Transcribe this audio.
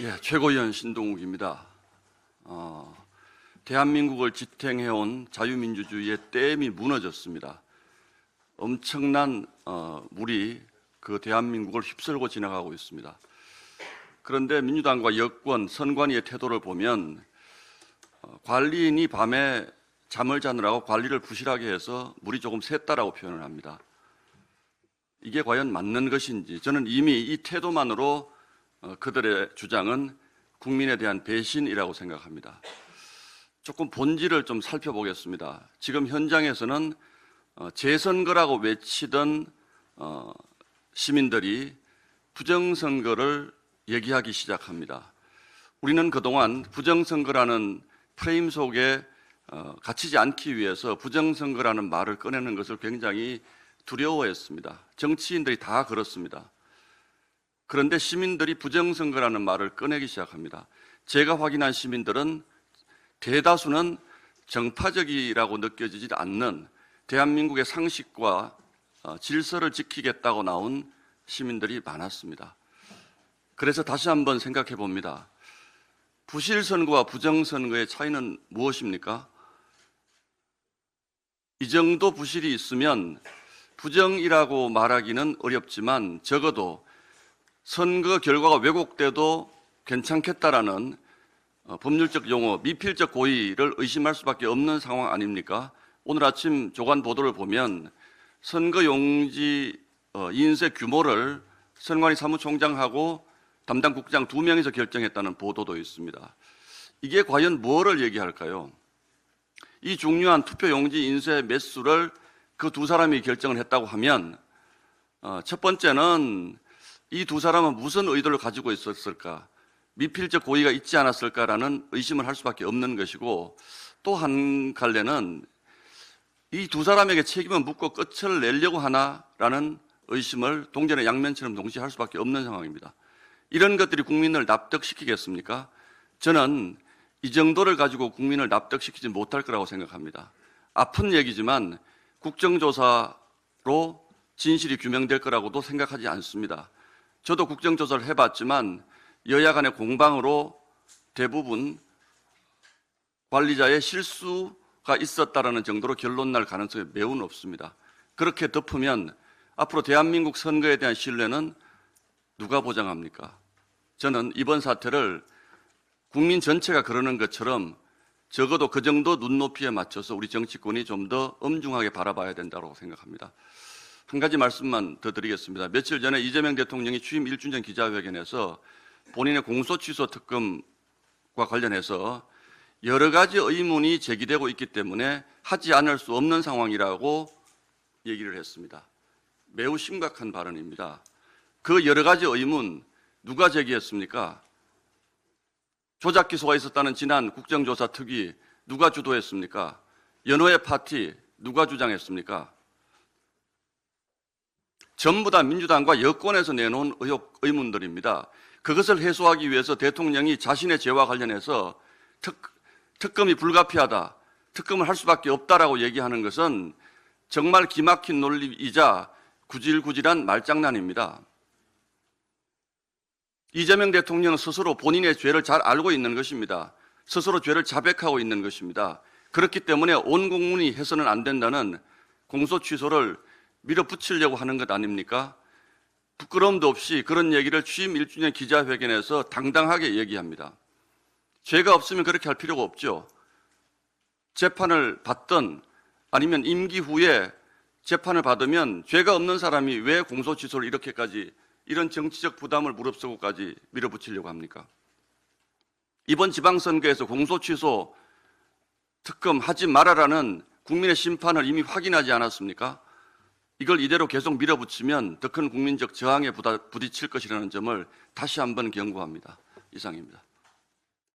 예, 최고위원 신동욱입니다. 대한민국을 지탱해온 자유민주주의의 댐이 무너졌습니다. 엄청난 물이 그 대한민국을 휩쓸고 지나가고 있습니다. 그런데 민주당과 여권, 선관위의 태도를 보면 관리인이 밤에 잠을 자느라고 관리를 부실하게 해서 물이 조금 샜다라고 표현을 합니다. 이게 과연 맞는 것인지, 저는 이미 이 태도만으로 그들의 주장은 국민에 대한 배신이라고 생각합니다. 조금 본질을 좀 살펴보겠습니다. 지금 현장에서는 재선거라고 외치던 시민들이 부정선거를 얘기하기 시작합니다. 우리는 그동안 부정선거라는 프레임 속에 갇히지 않기 위해서 부정선거라는 말을 꺼내는 것을 굉장히 두려워했습니다. 정치인들이 다 그렇습니다. 그런데 시민들이 부정선거라는 말을 꺼내기 시작합니다. 제가 확인한 시민들은 대다수는 정파적이라고 느껴지지 않는 대한민국의 상식과 질서를 지키겠다고 나온 시민들이 많았습니다. 그래서 다시 한번 생각해 봅니다. 부실선거와 부정선거의 차이는 무엇입니까? 이 정도 부실이 있으면 부정이라고 말하기는 어렵지만 적어도 선거 결과가 왜곡돼도 괜찮겠다라는 법률적 용어, 미필적 고의를 의심할 수밖에 없는 상황 아닙니까? 오늘 아침 조간 보도를 보면 선거용지 인쇄 규모를 선관위 사무총장하고 담당 국장 2명이서 결정했다는 보도도 있습니다. 이게 과연 뭐를 얘기할까요? 이 중요한 투표용지 인쇄 매수를 그 두 사람이 결정을 했다고 하면 첫 번째는 이 두 사람은 무슨 의도를 가지고 있었을까? 미필적 고의가 있지 않았을까라는 의심을 할 수밖에 없는 것이고, 또 한 갈래는 이 두 사람에게 책임을 묻고 끝을 내려고 하나라는 의심을 동전의 양면처럼 동시에 할 수밖에 없는 상황입니다. 이런 것들이 국민을 납득시키겠습니까? 저는 이 정도를 가지고 국민을 납득시키지 못할 거라고 생각합니다. 아픈 얘기지만 국정조사로 진실이 규명될 거라고도 생각하지 않습니다. 저도 국정조사를 해봤지만 여야 간의 공방으로 대부분 관리자의 실수가 있었다라는 정도로 결론 날 가능성이 매우 높습니다. 그렇게 덮으면 앞으로 대한민국 선거에 대한 신뢰는 누가 보장합니까? 저는 이번 사태를 국민 전체가 그러는 것처럼 적어도 그 정도 눈높이에 맞춰서 우리 정치권이 좀 더 엄중하게 바라봐야 된다고 생각합니다. 한 가지 말씀만 더 드리겠습니다. 며칠 전에 이재명 대통령이 취임 1주년 기자회견에서 본인의 공소취소 특검과 관련해서 여러 가지 의문이 제기되고 있기 때문에 하지 않을 수 없는 상황이라고 얘기를 했습니다. 매우 심각한 발언입니다. 그 여러 가지 의문 누가 제기했습니까? 조작 기소가 있었다는 지난 국정조사 특위 누가 주도했습니까? 연호의 파티 누가 주장했습니까? 전부 다 민주당과 여권에서 내놓은 의문들입니다. 그것을 해소하기 위해서 대통령이 자신의 죄와 관련해서 특검이 불가피하다, 특검을 할 수밖에 없다라고 얘기하는 것은 정말 기막힌 논리이자 구질구질한 말장난입니다. 이재명 대통령은 스스로 본인의 죄를 잘 알고 있는 것입니다. 스스로 죄를 자백하고 있는 것입니다. 그렇기 때문에 온 국민이 해서는 안 된다는 공소 취소를 밀어붙이려고 하는 것 아닙니까? 부끄러움도 없이 그런 얘기를 취임 1주년 기자회견에서 당당하게 얘기합니다. 죄가 없으면 그렇게 할 필요가 없죠. 재판을 받든 아니면 임기 후에 재판을 받으면 죄가 없는 사람이 왜 공소 취소를 이렇게까지 이런 정치적 부담을 무릅쓰고까지 밀어붙이려고 합니까? 이번 지방선거에서 공소취소 특검 하지 말아라는 국민의 심판을 이미 확인하지 않았습니까? 이걸 이대로 계속 밀어붙이면 더 큰 국민적 저항에 부딪힐 것이라는 점을 다시 한번 경고합니다. 이상입니다.